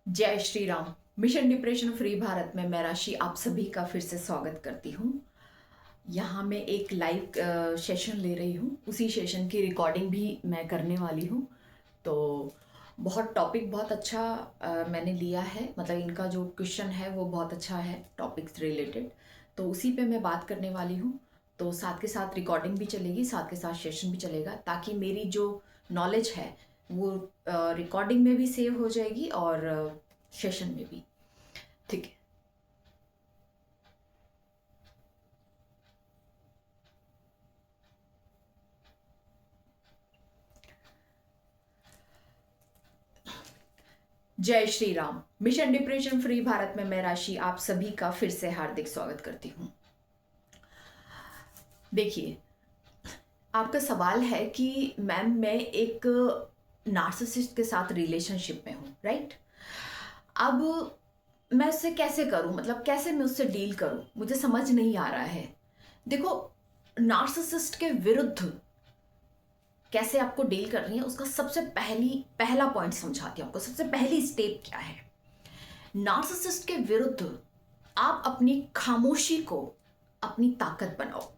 जय Shri Ram. Mission depression free Bharat में मैं राशि आप सभी का फिर से स्वागत करती हूँ। यहाँ मैं एक लाइव सेशन ले रही हूँ, उसी सेशन की रिकॉर्डिंग भी मैं करने वाली हूँ। तो बहुत टॉपिक बहुत अच्छा मैंने लिया है, मतलब इनका जो क्वेश्चन है वो बहुत अच्छा है टॉपिक रिलेटेड, तो उसी पे मैं बात करने वाली हूँ। तो साथ के साथ रिकॉर्डिंग भी चलेगी, साथ के साथ सेशन भी चलेगा, ताकि मेरी जो नॉलेज है वो रिकॉर्डिंग में भी सेव हो जाएगी और सेशन में भी। ठीक है। जय Shri Ram. Mission depression free Bharat में मैं राशि आप सभी का फिर से हार्दिक स्वागत करती हूँ। देखिए, आपका सवाल है कि मैम मैं एक नार्सिसिस्ट के साथ रिलेशनशिप में हूँ, राइट? अब मैं उससे कैसे करूँ, मतलब कैसे मैं उससे डील करूँ, मुझे समझ नहीं आ रहा है। देखो, नार्सिसिस्ट के विरुद्ध कैसे आपको डील करनी है उसका सबसे पहला पॉइंट समझाती हूँ आपको। सबसे पहली स्टेप क्या है? नार्सिसिस्ट के विरुद्ध आप अपनी खामोशी को अपनी ताकत बनाओ।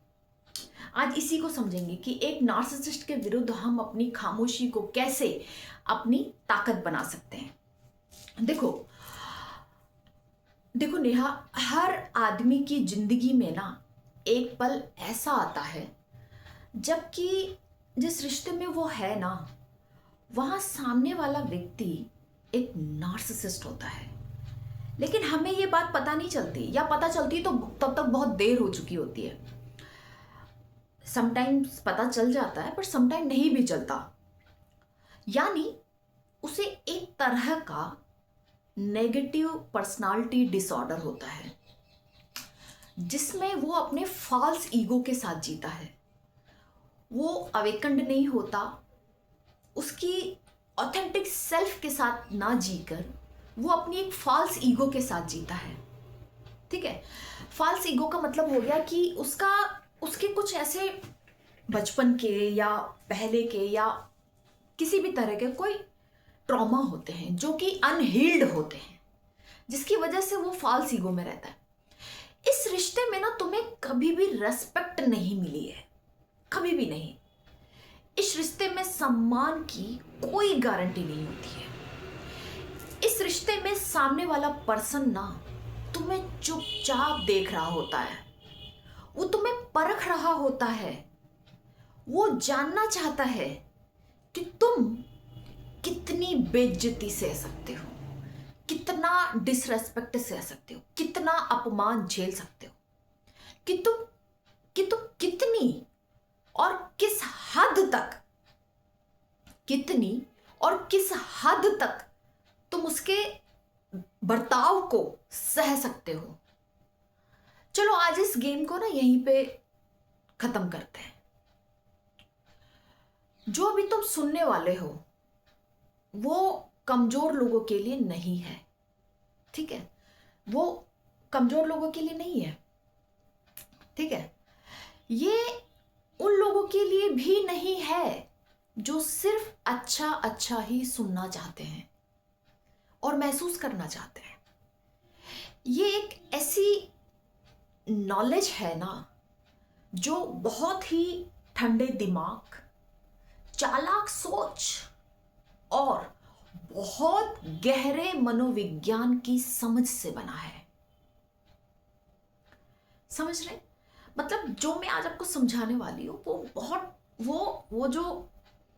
आज इसी को समझेंगे कि एक नार्सिसिस्ट के विरुद्ध हम अपनी खामोशी को कैसे अपनी ताकत बना सकते हैं। देखो देखो नेहा, हर आदमी की जिंदगी में ना एक पल ऐसा आता है जबकि जिस रिश्ते में वो है ना, वहां सामने वाला व्यक्ति एक नार्सिसिस्ट होता है। लेकिन हमें ये बात पता नहीं चलती, या पता चलती तो तब तक बहुत देर हो चुकी होती है। समटाइम्स पता चल जाता है पर समटाइम नहीं भी चलता। यानी उसे एक तरह का नेगेटिव पर्सनालिटी डिसऑर्डर होता है, जिसमें वो अपने फॉल्स ईगो के साथ जीता है। वो अवेकंड नहीं होता, उसकी ऑथेंटिक सेल्फ के साथ ना जीकर वो अपनी एक फॉल्स ईगो के साथ जीता है। ठीक है। फॉल्स ईगो का मतलब हो गया कि उसके कुछ ऐसे बचपन के या पहले के या किसी भी तरह के कोई ट्रॉमा होते हैं जो कि अनहील्ड होते हैं, जिसकी वजह से वो फॉल्स ईगो में रहता है। इस रिश्ते में ना तुम्हें कभी भी रेस्पेक्ट नहीं मिली है, कभी भी नहीं। इस रिश्ते में सम्मान की कोई गारंटी नहीं होती है। इस रिश्ते में सामने वाला पर्सन ना तुम्हें चुपचाप देख रहा होता है, वो तुम्हें परख रहा होता है, वो जानना चाहता है कि तुम कितनी बेइज्जती सह सकते हो, कितना डिसरेस्पेक्ट सह सकते हो, कितना अपमान झेल सकते हो, कि तुम कितनी और किस हद तक, कितनी और किस हद तक तुम उसके बर्ताव को सह सकते हो। चलो आज इस गेम को ना यहीं पे खत्म करते हैं। जो भी तुम सुनने वाले हो वो कमजोर लोगों के लिए नहीं है, ठीक है? वो कमजोर लोगों के लिए नहीं है, ठीक है? ये उन लोगों के लिए भी नहीं है जो सिर्फ अच्छा अच्छा ही सुनना चाहते हैं और महसूस करना चाहते हैं। ये एक ऐसी नॉलेज है ना जो बहुत ही ठंडे दिमाग, चालाक सोच और बहुत गहरे मनोविज्ञान की समझ से बना है। समझ रहे? मतलब जो मैं आज आपको समझाने वाली हूँ वो बहुत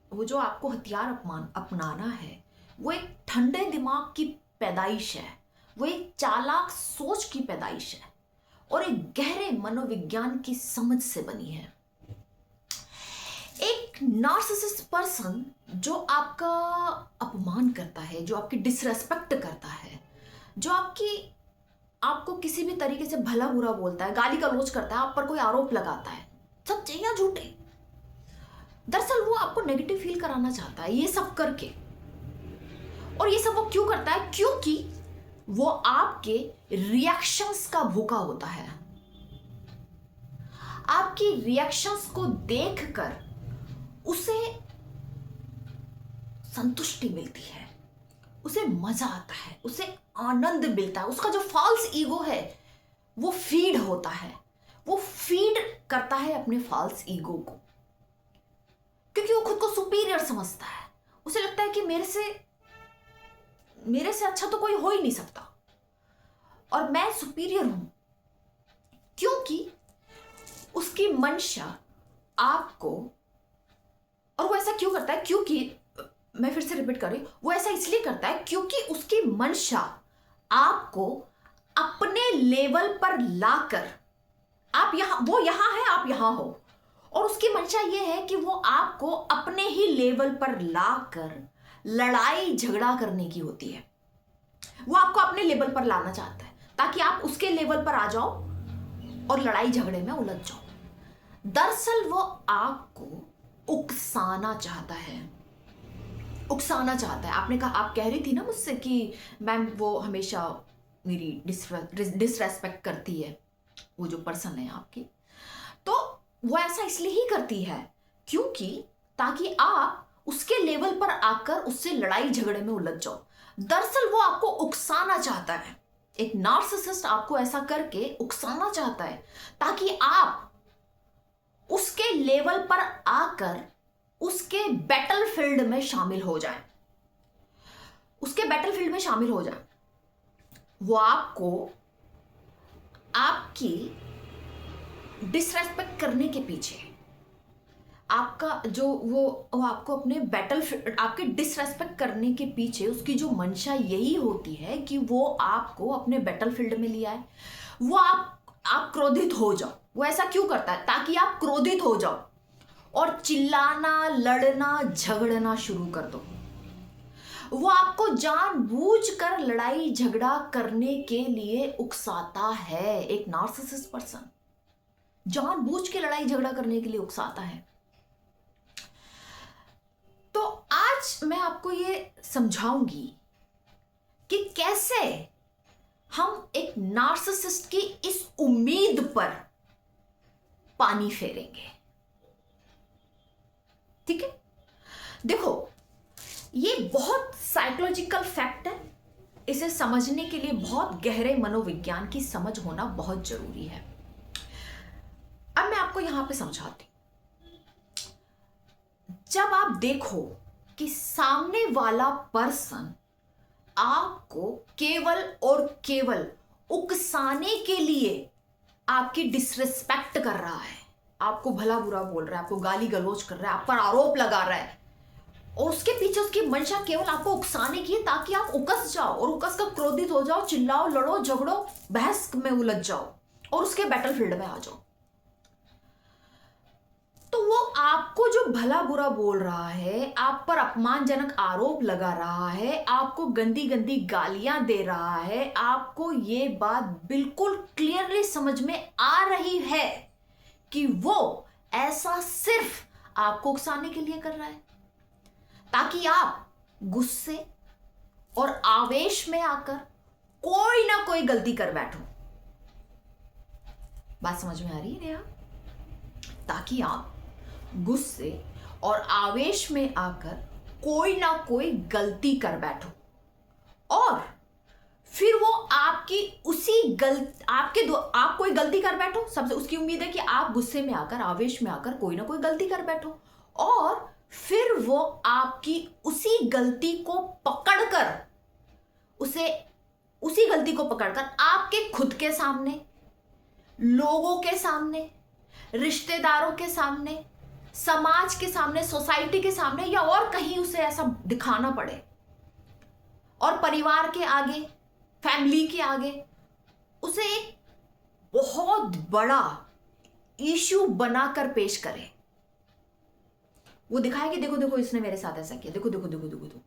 वो जो आपको हथियार अपनाना है, वो एक ठंडे दिमाग की पैदाइश है, वो एक चालाक सोच की पैदाइश है और एक गहरे मनोविज्ञान की समझ से बनी है। एक नार्सिसिस्ट पर्सन जो आपका अपमान करता है, जो आपकी डिसरेस्पेक्ट करता है, जो आपको किसी भी तरीके से भला बुरा बोलता है, गाली गलौज करता है, आप पर कोई आरोप लगाता है, सच्चे या झूठे, दरअसल वो आपको नेगेटिव फील कराना चाहता है ये सब करके। और ये सब वो क्यों करता है? क्योंकि वो आपके रिएक्शंस का भूखा होता है। आपकी रिएक्शंस को देखकर उसे संतुष्टि मिलती है, उसे मजा आता है, उसे आनंद मिलता है, उसका जो फॉल्स ईगो है वो फीड होता है, वो फीड करता है अपने फॉल्स ईगो को, क्योंकि वो खुद को सुपीरियर समझता है। उसे लगता है कि मेरे से अच्छा तो कोई हो ही नहीं सकता और मैं सुपीरियर हूं, क्योंकि उसकी मंशा आपको, और वो ऐसा क्यों करता है, क्योंकि मैं फिर से रिपीट कर रही हूं, वो ऐसा इसलिए करता है क्योंकि उसकी मंशा आपको अपने लेवल पर लाकर, आप यहां, वो यहां है, आप यहां हो, और उसकी मंशा ये है कि वो आपको अपने ही लेवल पर लाकर लड़ाई झगड़ा करने की होती है। वो आपको अपने लेवल पर लाना चाहता है ताकि आप उसके लेवल पर आ जाओ और लड़ाई झगड़े में उलझ जाओ। दरअसल वो आपको उकसाना चाहता है, उकसाना चाहता है। आपने कहा, आप कह रही थी ना मुझसे कि मैम वो हमेशा मेरी डिसरेस्पेक्ट करती है, वो जो पर्सन है आपकी, तो वो ऐसा इसलिए ही करती है क्योंकि ताकि आप उसके लेवल पर आकर उससे लड़ाई झगड़े में उलझ जाओ। दरअसल वो आपको उकसाना चाहता है, एक नार्सिसिस्ट आपको ऐसा करके उकसाना चाहता है ताकि आप उसके लेवल पर आकर उसके बैटलफील्ड में शामिल हो जाए, उसके बैटलफील्ड में शामिल हो जाए। वो आपको आपकी डिसरेस्पेक्ट करने के पीछे, आपका जो वो आपको अपने बैटलफील्ड, आपके डिसरेस्पेक्ट करने के पीछे उसकी जो मंशा यही होती है कि वो आपको अपने बैटलफील्ड में लिया है। वो आप क्रोधित हो जाओ। वो ऐसा क्यों करता है? ताकि आप क्रोधित हो जाओ और चिल्लाना, लड़ना, झगड़ना शुरू कर दो। वो आपको जानबूझकर लड़ाई झगड़ा करने के लिए उकसाता है। एक नार्सिसिस्ट पर्सन जानबूझ के लड़ाई झगड़ा करने के लिए उकसाता है। तो आज मैं आपको ये समझाऊंगी कि कैसे हम एक नार्सिसिस्ट की इस उम्मीद पर पानी फेरेंगे। ठीक है, देखो ये बहुत साइकोलॉजिकल फैक्ट है। इसे समझने के लिए बहुत गहरे मनोविज्ञान की समझ होना बहुत जरूरी है। अब मैं आपको यहां पे समझाती हूं। जब आप देखो कि सामने वाला पर्सन आपको केवल और केवल उकसाने के लिए आपकी डिसरिस्पेक्ट कर रहा है, आपको भला बुरा बोल रहा है, आपको गाली गलौज कर रहा है, आप पर आरोप लगा रहा है, और उसके पीछे उसकी मंशा केवल आपको उकसाने की है ताकि आप उकस जाओ और उकस कर क्रोधित हो जाओ, चिल्लाओ, लड़ो, झगड़ो, बहस में उलझ जाओ और उसके बैटलफील्ड में आ जाओ। तो वो आपको जो भला बुरा बोल रहा है, आप पर अपमानजनक आरोप लगा रहा है, आपको गंदी गंदी गालियां दे रहा है, आपको ये बात बिल्कुल क्लियरली समझ में आ रही है कि वो ऐसा सिर्फ आपको उकसाने के लिए कर रहा है ताकि आप गुस्से और आवेश में आकर कोई ना कोई गलती कर बैठो। बात समझ में आ रही है नेहा? ताकि आप गुस्से और आवेश में आकर कोई ना कोई गलती कर बैठो और फिर वो आपकी उसी आप कोई गलती कर बैठो। सबसे उसकी उम्मीद है कि आप गुस्से में आकर, आवेश में आकर कोई ना कोई गलती कर बैठो और फिर वो आपकी उसी गलती को पकड़कर आपके खुद के सामने, लोगों के सामने, रिश्तेदारों के सामने, समाज के सामने, सोसाइटी के सामने या और कहीं उसे ऐसा दिखाना पड़े और परिवार के आगे, फैमिली के आगे उसे एक बहुत बड़ा इश्यू बनाकर पेश करे। वो दिखाएगा कि देखो देखो इसने मेरे साथ ऐसा किया, देखो देखो देखो देखो देखो।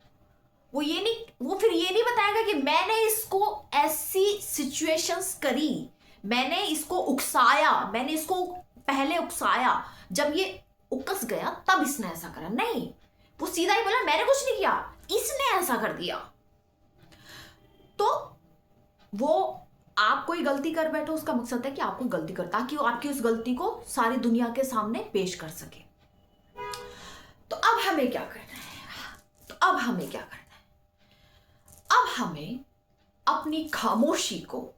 वो फिर ये नहीं बताएगा कि मैंने इसको ऐसी सिचुएशंस करी, मैंने इसको उकसाया, मैंने इसको पहले उकसाया, जब ये उकस गया तब इसने ऐसा करा। नहीं, वो सीधा ही बोला मैंने कुछ नहीं किया, इसने ऐसा कर दिया। तो वो आप कोई गलती कर बैठो, उसका मकसद है कि आपको गलती कर, ताकि वो आपकी उस गलती को सारी दुनिया के सामने पेश कर सके। तो अब हमें क्या करना है? हमें अपनी खामोशी को,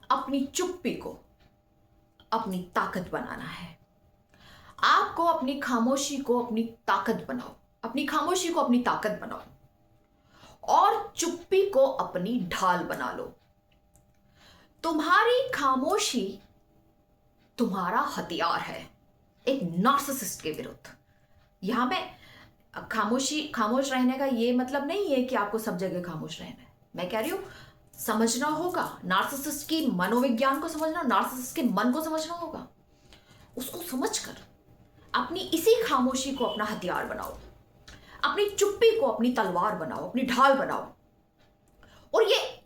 अपनी चुप्पी को अपनी ताकत बनाना है। आपको अपनी खामोशी को अपनी ताकत बनाओ, अपनी खामोशी को अपनी ताकत बनाओ और चुप्पी को अपनी ढाल बना लो। तुम्हारी खामोशी तुम्हारा हथियार है एक नार्सिसिस्ट के विरुद्ध। यहां में खामोश रहने का ये मतलब नहीं है कि आपको सब जगह खामोश रहना है। मैं कह रही हूं समझना होगा, नार्सिसिस्ट की मनोविज्ञान को समझना, नार्सिसिस्ट के मन को समझना होगा। उसको समझकर अपनी इसी खामोशी को अपना हथियार बनाओ, अपनी चुप्पी को अपनी तलवार बनाओ, अपनी ढाल बनाओ। और ये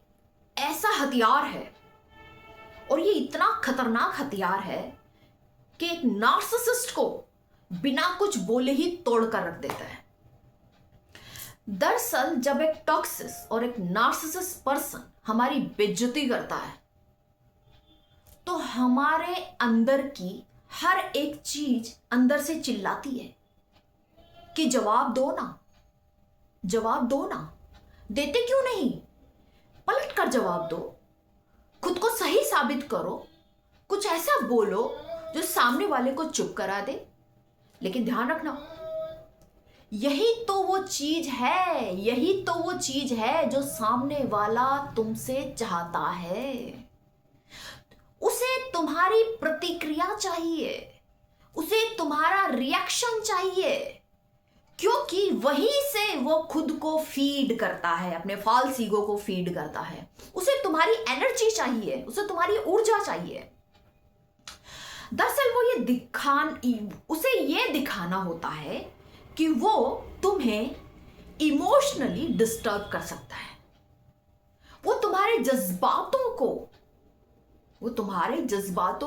ऐसा हथियार है और ये इतना खतरनाक हथियार है कि एक नार्सिसिस्ट को बिना कुछ बोले ही तोड़ कर रख देता है। दरअसल जब एक टॉक्सिस और एक नार्सिसिस्ट पर्सन हमारी बेइज्जती करता है तो हमारे अंदर की हर एक चीज अंदर से चिल्लाती है कि जवाब दो ना, जवाब दो ना। देते क्यों नहीं? पलट कर जवाब दो, खुद को सही साबित करो, कुछ ऐसा बोलो जो सामने वाले को चुप करा दे। लेकिन ध्यान रखना, यही तो वो चीज है, यही तो वो चीज है जो सामने वाला तुमसे चाहता है। उसे तुम्हारी प्रतिक्रिया चाहिए, उसे तुम्हारा रिएक्शन चाहिए, क्योंकि वहीं से वो खुद को फीड करता है, अपने फॉल्स ईगो को फीड करता है। उसे तुम्हारी एनर्जी चाहिए, उसे तुम्हारी ऊर्जा चाहिए। दरअसल उसे ये दिखाना होता है कि वो तुम्हें इमोशनली डिस्टर्ब कर सकता है। वो तुम्हारे जज्बातों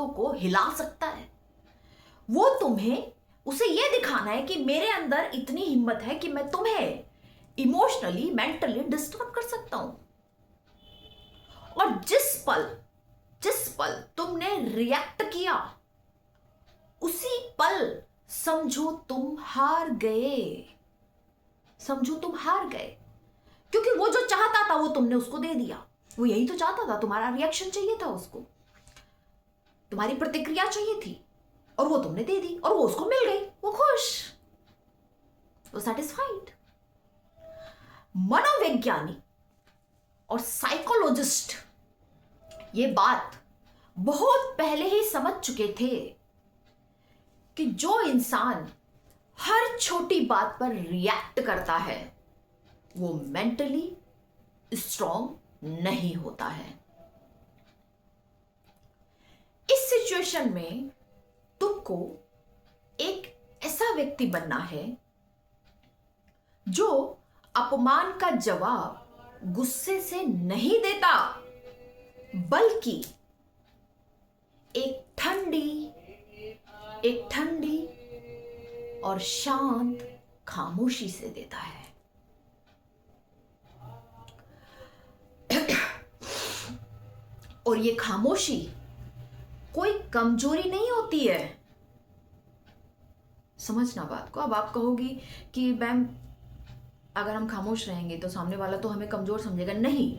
को हिला सकता है। उसे ये दिखाना है कि मेरे अंदर इतनी हिम्मत है कि मैं तुम्हें इमोशनली, मेंटली डिस्टर्ब कर सकता हूं। और जिस पल तुमने रिएक्ट किया, उसी पल समझो तुम हार गए। क्योंकि वो जो चाहता था वो तुमने उसको दे दिया। वो यही तो चाहता था, तुम्हारा रिएक्शन चाहिए था उसको, तुम्हारी प्रतिक्रिया चाहिए थी, और वो तुमने दे दी और वो उसको मिल गई। वो खुश, वो सैटिस्फाइड। मनोवैज्ञानिक और साइकोलॉजिस्ट ये बात बहुत पहले ही समझ चुके थे कि जो इंसान हर छोटी बात पर रिएक्ट करता है वो मेंटली स्ट्रांग नहीं होता है। इस सिचुएशन में तुमको एक ऐसा व्यक्ति बनना है जो अपमान का जवाब गुस्से से नहीं देता, बल्कि एक ठंडी और शांत खामोशी से देता है। और ये खामोशी कोई कमजोरी नहीं होती है। समझना बात को। अब आप कहोगी कि मैम अगर हम खामोश रहेंगे तो सामने वाला तो हमें कमजोर समझेगा। नहीं,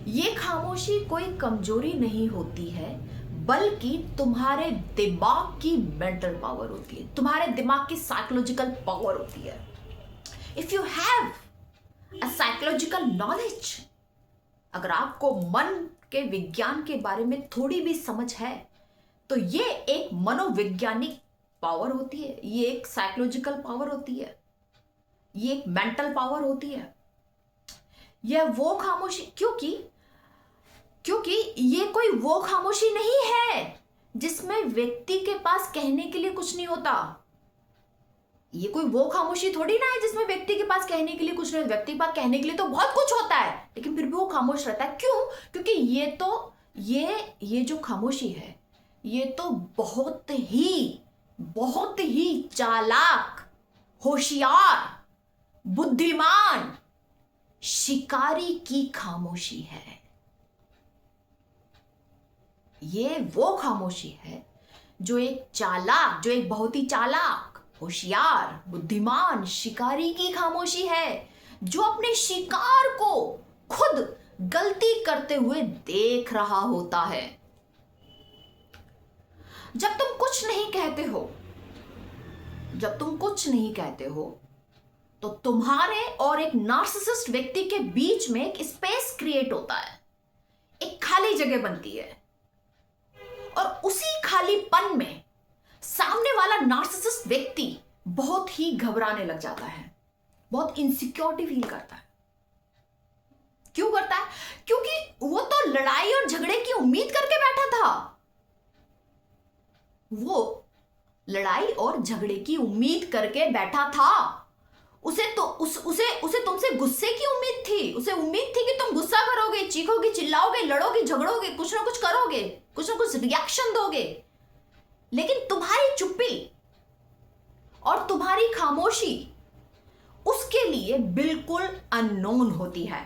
ये खामोशी कोई कमजोरी नहीं होती है, बल्कि तुम्हारे दिमाग की मेंटल पावर होती है, तुम्हारे दिमाग की साइकोलॉजिकल पावर होती है। If you have a psychological knowledge, अगर आपको मन के विज्ञान के बारे में थोड़ी भी समझ है, तो ये एक मनोवैज्ञानिक पावर होती है, ये एक साइकोलॉजिकल पावर होती है, ये एक मेंटल पावर होती है। यह वो खामोशी, क्योंकि ये कोई वो खामोशी नहीं है जिसमें व्यक्ति के पास कहने के लिए कुछ नहीं होता। ये कोई वो खामोशी थोड़ी ना है जिसमें व्यक्ति के पास कहने के लिए कुछ नहीं होता। व्यक्ति के पास कहने के लिए तो बहुत कुछ होता है, लेकिन फिर भी वो खामोश रहता है। क्यों? क्योंकि ये जो खामोशी है, ये तो बहुत ही चालाक, होशियार, बुद्धिमान शिकारी की खामोशी है। ये वो खामोशी है जो एक बहुत ही चालाक, होशियार, बुद्धिमान शिकारी की खामोशी है, जो अपने शिकार को खुद गलती करते हुए देख रहा होता है। जब तुम कुछ नहीं कहते हो, जब तुम कुछ नहीं कहते हो तो तुम्हारे और एक नार्सिसिस्ट व्यक्ति के बीच में एक स्पेस क्रिएट होता है, एक खाली जगह बनती है। और उसी खालीपन में सामने वाला नार्सिसिस्ट व्यक्ति बहुत ही घबराने लग जाता है, बहुत इनसिक्योरिटी फील करता है। क्यों करता है? क्योंकि वो तो लड़ाई और झगड़े की उम्मीद करके बैठा था। वो लड़ाई और झगड़े की उम्मीद करके बैठा था। उसे तुमसे गुस्से की उम्मीद थी। उसे उम्मीद थी कि तुम गुस्सा करोगे, चीखोगे, चिल्लाओगे, लड़ोगे, झगड़ोगे, कुछ ना कुछ करोगे, कुछ ना कुछ रिएक्शन दोगे। लेकिन तुम्हारी चुप्पी और तुम्हारी खामोशी उसके लिए बिल्कुल अननोन होती है,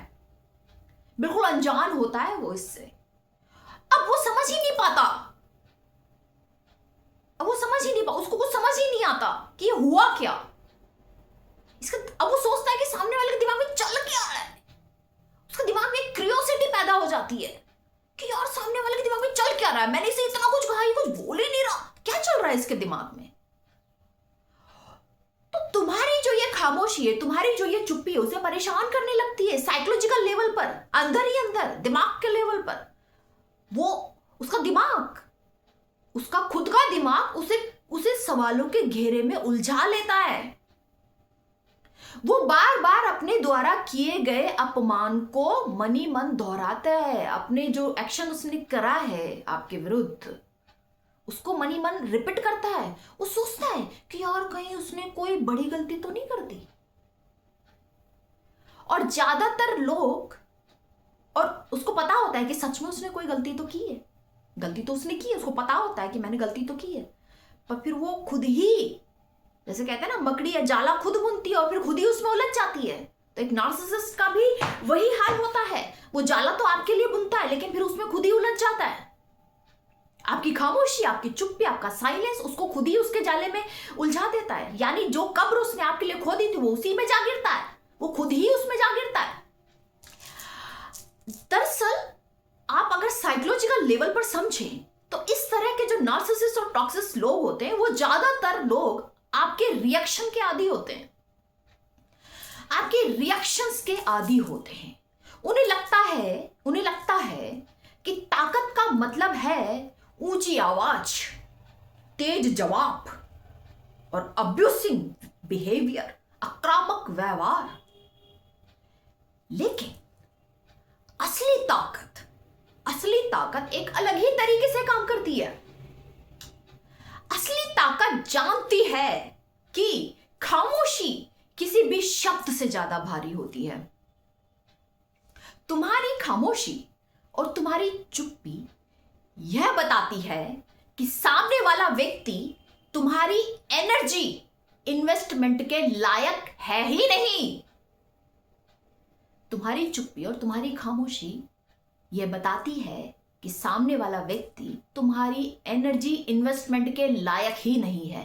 बिल्कुल अनजान होता है वो इससे। अब वो समझ ही नहीं पाता, उसको कुछ समझ ही नहीं आता कि ये हुआ क्या। अब वो सोचता है कि सामने वाले के दिमाग में चल क्या रहा है। उसके दिमाग में एक क्यूरियोसिटी पैदा हो जाती है कि यार सामने वाले के दिमाग में चल क्या रहा है, मैंने इसे इतना कुछ कहा, ये कुछ बोल ही नहीं रहा, क्या चल रहा है इसके दिमाग में। तो तुम्हारी जो ये खामोशी है, तुम्हारी जो ये चुप्पी है, उसे परेशान करने लगती है साइकोलॉजिकल लेवल पर, अंदर ही अंदर दिमाग के लेवल पर। वो उसका दिमाग, उसका खुद का दिमाग उसे सवालों के घेरे में उलझा लेता है। वो बार बार अपने द्वारा किए गए अपमान को मनी मन दोहराता है। अपने जो एक्शन उसने करा है आपके विरुद्ध, उसको मनी मन रिपीट करता है। वो सोचता है कि यार कहीं उसने कोई बड़ी गलती तो नहीं कर दी। और ज्यादातर लोग, और उसको पता होता है कि सच में उसने कोई गलती तो की है, गलती तो उसने की है, उसको पता होता है कि मैंने गलती तो की है, पर फिर वो खुद ही, जैसे कहते हैं ना, मकड़ी या जाला खुद बुनती है और फिर खुद ही उसमें उलझ जाती है। तो एक नार्सिसिस्ट का भी वही हाल होता है। वो जाला तो आपके लिए बुनता है लेकिन फिर उसमें खुद ही उलझ जाता है। आपकी खामोशी, आपकी चुप्पी, आपका साइलेंस उसको खुद ही उसके जाले में उलझा देता है। यानी जो कब्र उसने आपके लिए खोदी थी वो उसी में जा गिरता है, वो खुद ही उसमें जा गिरता है। दरअसल आप अगर साइकोलॉजिकल लेवल पर समझें तो इस तरह के जो नार्सिसिस्ट और टॉक्सिक लोग होते हैं, वो ज्यादातर लोग आपके रिएक्शन के आदी होते हैं, आपके रिएक्शंस के आदी होते हैं। उन्हें लगता है कि ताकत का मतलब है ऊंची आवाज, तेज जवाब और अब्यूसिंग बिहेवियर, आक्रामक व्यवहार। लेकिन असली ताकत एक अलग ही तरीके से काम करती है। असली ताकत जानती है कि खामोशी किसी भी शब्द से ज्यादा भारी होती है। तुम्हारी खामोशी और तुम्हारी चुप्पी यह बताती है कि सामने वाला व्यक्ति तुम्हारी एनर्जी इन्वेस्टमेंट के लायक है ही नहीं। तुम्हारी चुप्पी और तुम्हारी खामोशी यह बताती है कि सामने वाला व्यक्ति तुम्हारी एनर्जी इन्वेस्टमेंट के लायक ही नहीं है।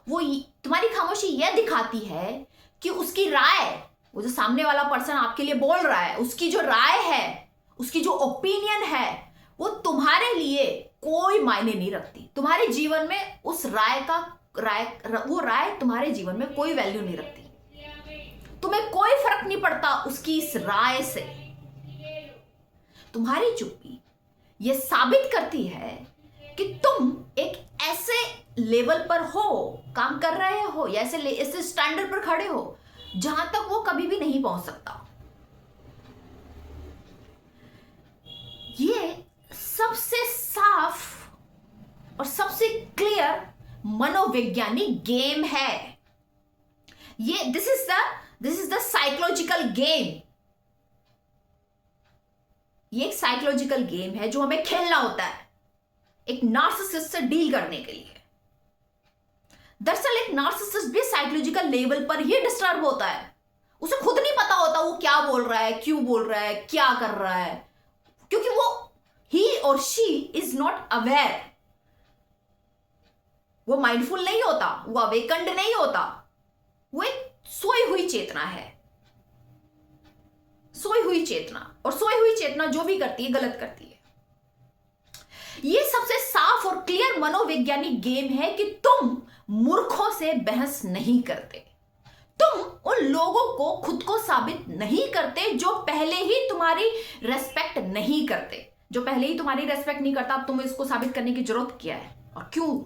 तुम्हारी खामोशी यह दिखाती है कि उसकी राय, वो जो सामने वाला पर्सन आपके लिए बोल रहा है, उसकी जो राय है, उसकी जो ओपिनियन है, वो तुम्हारे लिए कोई मायने नहीं रखती। तुम्हारे जीवन में उस वो राय तुम्हारे जीवन में कोई वैल्यू नहीं रखती। तुम्हें कोई फर्क नहीं पड़ता उसकी इस राय से। तुम्हारी चुप्पी यह साबित करती है कि तुम एक ऐसे लेवल पर हो, काम कर रहे हो, या ऐसे स्टैंडर्ड पर खड़े हो जहां तक वो कभी भी नहीं पहुंच सकता। ये सबसे साफ और सबसे क्लियर मनोवैज्ञानिक गेम है। ये this is the psychological game. ये एक साइकोलॉजिकल गेम है जो हमें खेलना होता है एक नार्सिसिस्ट से डील करने के लिए। दरअसल एक नार्सिसिस्ट भी साइकोलॉजिकल लेवल पर ही डिस्टर्ब होता है। उसे खुद नहीं पता होता वो क्या बोल रहा है, क्यों बोल रहा है, क्या कर रहा है, क्योंकि वो ही और शी इज नॉट अवेयर। वो माइंडफुल नहीं होता, वो अवेकंड नहीं होता, वो एक सोई हुई चेतना है। सोई हुई चेतना, और सोई हुई चेतना जो भी करती है गलत करती है। ये सबसे साफ और क्लियर मनोवैज्ञानिक गेम है कि तुम मूर्खों से बहस नहीं करते, तुम उन लोगों को खुद को साबित नहीं करते जो पहले ही तुम्हारी रेस्पेक्ट नहीं करते। जो पहले ही तुम्हारी रेस्पेक्ट नहीं करता, अब तुम्हें इसको साबित करने की जरूरत क्या है और क्यों?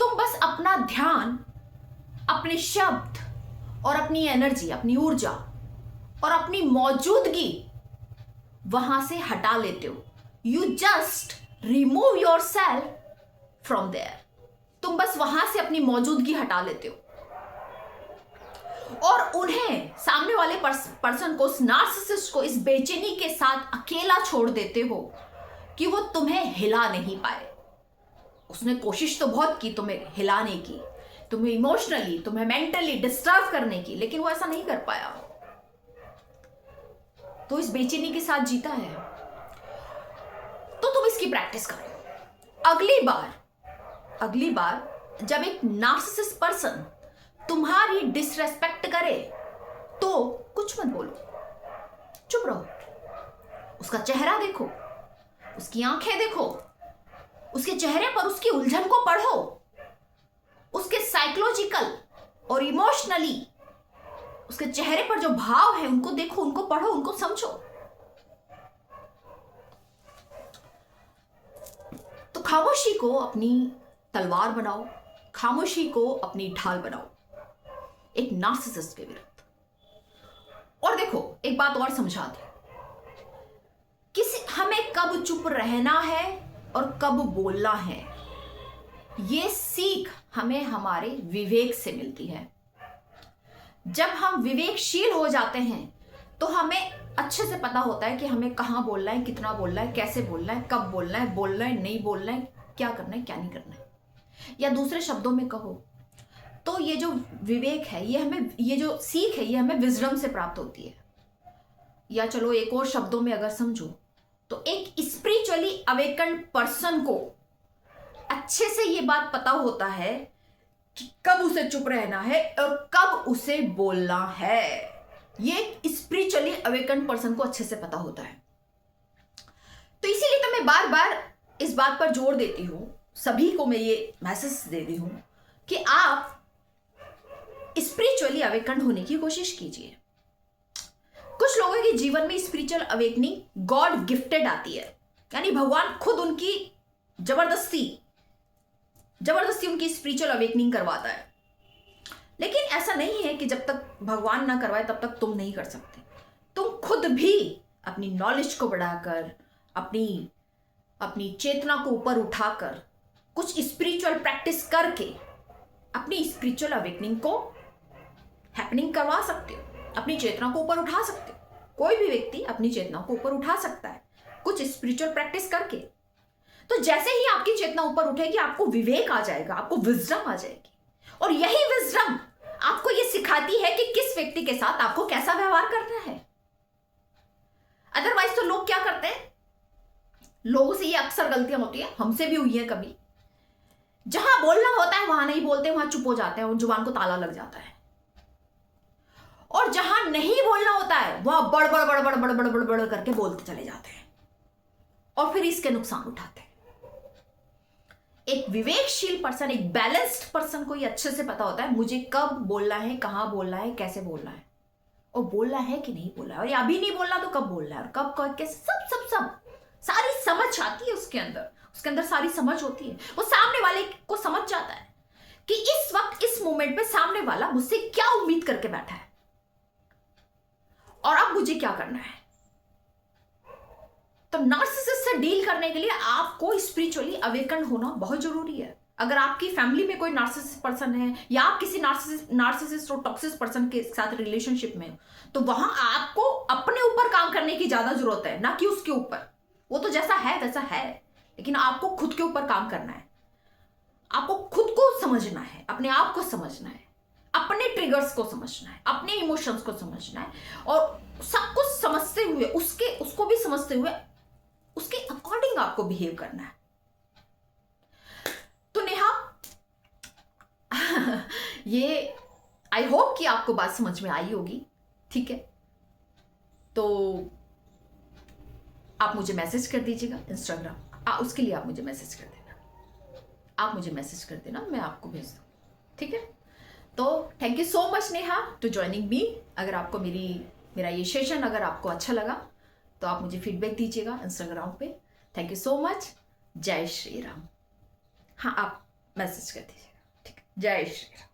तुम बस अपना ध्यान, अपने शब्द और अपनी एनर्जी, अपनी ऊर्जा और अपनी मौजूदगी वहां से हटा लेते हो। You just remove yourself from there. तुम बस वहां से अपनी मौजूदगी हटा लेते हो और उन्हें, सामने वाले पर्सन को, उस नार्सिसिस्ट को इस बेचैनी के साथ अकेला छोड़ देते हो कि वो तुम्हें हिला नहीं पाए। उसने कोशिश तो बहुत की तुम्हें हिलाने की, तुम्हें इमोशनली, तुम्हें मेंटली डिस्टर्ब करने की, लेकिन वो ऐसा नहीं कर पाया। तो इस बेचैनी के साथ जीता है। तो तुम इसकी प्रैक्टिस करो। अगली बार जब एक नार्सिसिस्ट पर्सन तुम्हारी डिसरेस्पेक्ट करे तो कुछ मत बोलो, चुप रहो। उसका चेहरा देखो, उसकी आंखें देखो, उसके चेहरे पर उसकी उलझन को पढ़ो, उसके साइकोलॉजिकल और इमोशनली उसके चेहरे पर जो भाव है उनको देखो, उनको पढ़ो, उनको समझो। तो खामोशी को अपनी तलवार बनाओ, खामोशी को अपनी ढाल बनाओ एक नार्सिसिस्ट के विरुद्ध। और देखो, एक बात और समझा दे, हमें कब चुप रहना है और कब बोलना है, ये सीख हमें हमारे विवेक से मिलती है। जब हम विवेकशील हो जाते हैं तो हमें अच्छे से पता होता है कि हमें कहाँ बोलना है, कितना बोलना है, कैसे बोलना है, कब बोलना है, नहीं बोलना है, क्या करना है, क्या नहीं करना है। या दूसरे शब्दों में कहो तो ये जो विवेक है, ये जो सीख है, ये हमें विजडम से प्राप्त होती है। या चलो एक और शब्दों में अगर समझो तो एक स्पिरिचुअली अवेकन्ड पर्सन को अच्छे से ये बात पता होता है कि कब उसे चुप रहना है और कब उसे बोलना है। ये स्पिरिचुअली अवेकन्ड पर्सन को अच्छे से पता होता है। तो इसीलिए तो मैं बार बार इस बात पर जोर देती हूं, सभी को मैं ये मैसेज दे रही हूं कि आप स्पिरिचुअली अवेकन्ड होने की कोशिश कीजिए। कुछ लोगों के जीवन में स्पिरिचुअल अवेकनिंग गॉड गिफ्टेड आती है, यानी भगवान खुद उनकी जबरदस्ती उनकी स्पिरिचुअल अवेकनिंग करवाता है। लेकिन ऐसा नहीं है कि जब तक भगवान ना करवाए तब तक तुम नहीं कर सकते। तुम खुद भी अपनी नॉलेज को बढ़ाकर, अपनी चेतना को ऊपर उठाकर, कुछ स्पिरिचुअल प्रैक्टिस करके अपनी स्पिरिचुअल अवेकनिंग को हैपनिंग करवा सकते हो, अपनी चेतना को ऊपर उठा सकते हो। कोई भी व्यक्ति अपनी चेतना को ऊपर उठा सकता है कुछ स्पिरिचुअल प्रैक्टिस करके। तो जैसे ही आपकी चेतना ऊपर उठेगी, आपको विवेक आ जाएगा, आपको विजडम आ जाएगी, और यही विजडम आपको यह सिखाती है कि किस व्यक्ति के साथ आपको कैसा व्यवहार करना है। अदरवाइज तो लोग क्या करते हैं, लोगों से ये अक्सर गलतियां होती है, हमसे भी हुई है कभी। जहां बोलना होता है वहां नहीं बोलते, वहां चुप हो जाते हैं, उन जुबान को ताला लग जाता है। और जहां नहीं बोलना होता है वहां बड़ बड़ बड़ बड़ बड़ बड़ बड़ बड़ करके बोलते चले जाते हैं और फिर इसके नुकसान उठाते हैं। एक विवेकशील पर्सन, एक बैलेंस्ड पर्सन को ये अच्छे से पता होता है मुझे कब बोलना है, कहां बोलना है, कैसे बोलना है, और बोलना है कि नहीं बोलना है, और अभी नहीं बोलना तो कब बोलना है, और कब कैसे, सब सब सब सारी समझ आती है उसके अंदर सारी समझ होती है। वो सामने वाले को समझ जाता है कि इस वक्त, इस मोमेंट पे सामने वाला मुझसे क्या उम्मीद करके बैठा है और अब मुझे क्या करना है। तो नार्सिसिस्ट से डील करने के लिए आपको स्पिरिचुअली अवेकन होना बहुत जरूरी है। अगर आपकी फैमिली में कोई नार्सिसिस्ट पर्सन है या आप किसी नार्सिसिस्ट और टॉक्सिक पर्सन के साथ रिलेशनशिप में हो, तो वहां आपको अपने ऊपर काम करने की ज्यादा जरूरत है, ना कि उसके ऊपर। वो तो जैसा है वैसा है, लेकिन आपको खुद के ऊपर काम करना है। आपको खुद को समझना है, अपने आप को समझना है, अपने ट्रिगर्स को समझना है, अपने इमोशंस को समझना है, और सब कुछ समझते हुए, उसको भी समझते हुए उसके अकॉर्डिंग आपको बिहेव करना है। तो नेहा, ये आई होप कि आपको बात समझ में आई होगी, ठीक है। तो आप मुझे मैसेज कर दीजिएगा इंस्टाग्राम, उसके लिए आप मुझे मैसेज कर देना, मैं आपको भेज दूँ, ठीक है। तो thank you so much Neha to joining me. अगर आपको मेरा ये सेशन अगर आपको अच्छा लगा तो आप मुझे फीडबैक दीजिएगा इंस्टाग्राम पे। Thank you so much. जय श्री राम। हाँ, आप मैसेज कर दीजिएगा, ठीक है। जय श्री राम।